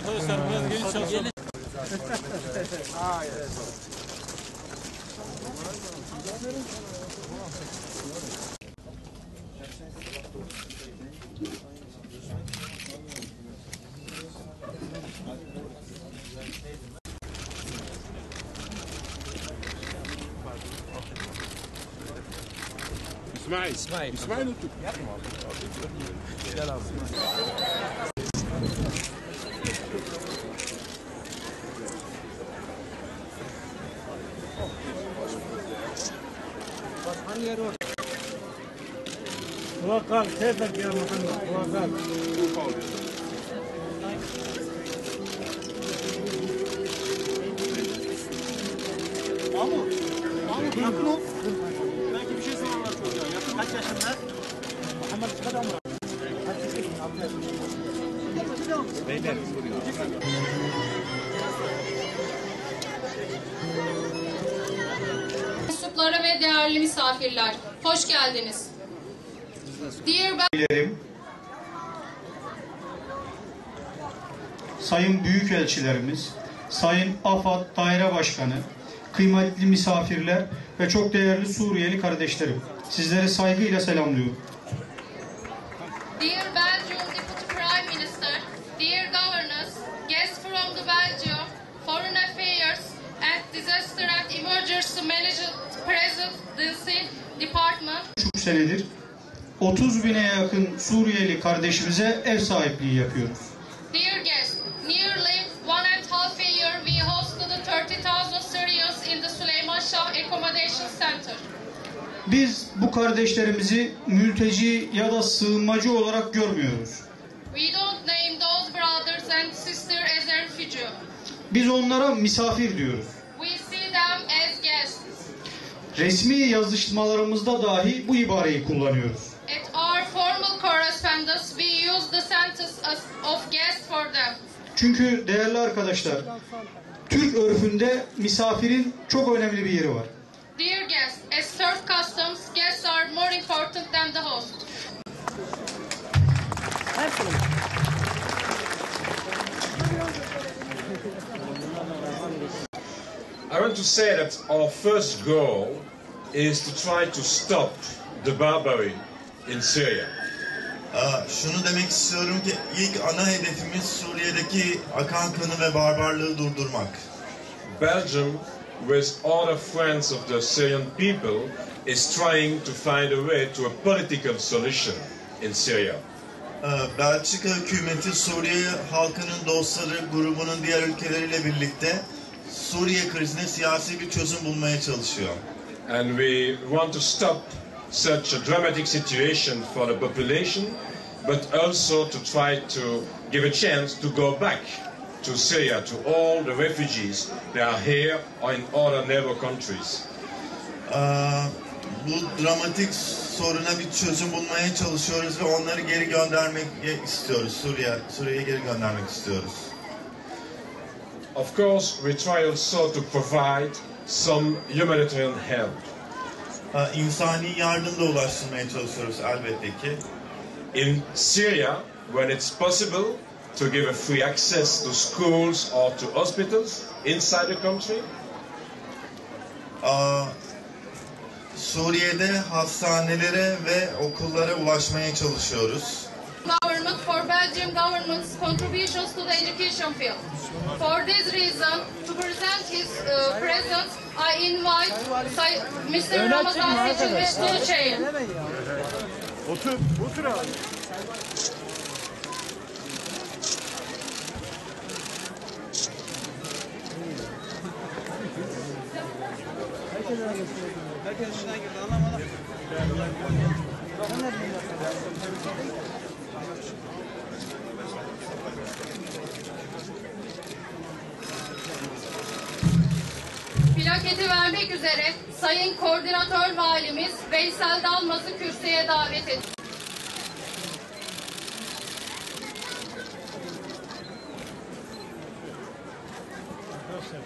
Arkadaşlar biraz geniş çalışalım. İsmail otur. Gel abi. Kulakal, tebrik ya Muhammed. Kulakal. Mahmut, yakın ol. Belki bir şey sorarlar çocuğa. Yakın kaç yaşında? Muhammed çıkar ama. Kaç yaşında? 6 yaşında. Beyler. Mensuplara ve değerli misafirler, hoş geldiniz. Sayın Büyükelçilerimiz, Sayın AFAD Daire Başkanı, kıymetli misafirler ve çok değerli Suriyeli kardeşlerim, sizleri saygıyla selamlıyorum. Dear Belgium Deputy Prime Minister, dear governors, guests from the Belgium Foreign Affairs and Disaster and Emergency Management Presidency Department. 3 senedir 30 bine yakın Suriyeli kardeşimize ev sahipliği yapıyoruz. Dear guests, nearly 1.5 year we hosted 30,000 Syrians in the Süleymanşah Accommodation Center. Biz bu kardeşlerimizi mülteci ya da sığınmacı olarak görmüyoruz. We don't name those brothers and sisters as a refugee. Biz onlara misafir diyoruz. We see them as guests. Resmi yazışmalarımızda dahi bu ibareyi kullanıyoruz. At our formal correspondence, we use the sentence of guest for them. Çünkü değerli arkadaşlar, Türk örfünde misafirin çok önemli bir yeri var. Dear guests, as Turk customs, guests are more important than the host. I want to say that our first goal is to try to stop the barbary in Syria. Şunu demek istiyorum ki ilk ana hedefimiz Suriye'deki akan kanı ve barbarlığı durdurmak. Belgium, with other friends of the Syrian people, is trying to find a way to a political solution in Syria. Belçika hükümeti Suriye halkının dostları grubunun diğer ülkeleriyle birlikte Suriye krizine siyasi bir çözüm bulmaya çalışıyor. And we want to stop such a dramatic situation for the population, but also to try to give a chance to go back to Syria, to all the refugees that are here or in other neighbor countries. Bu dramatik soruna bir çözüm bulmaya çalışıyoruz ve onları geri göndermek istiyoruz. Suriye'ye geri göndermek istiyoruz. Of course, we try also to provide some humanitarian help. İnsani yardım da ulaştırmaya çalışıyoruz elbette ki. In Syria, when it's possible, to give a free access to schools or to hospitals inside the country. Suriye'de hastanelere ve okullara ulaşmaya çalışıyoruz. Government for Belgium government's contributions to the education field. For this reason, to present his presence, I invite Mr. Ramazan Seçilmiş to chair. Otur abi. Herkes içinden girdi, anlamadım. Plaketi vermek üzere Sayın Koordinatör Valimiz Veysel Dalmaz'ı kürsüye davet ediyoruz. Arkadaşlar,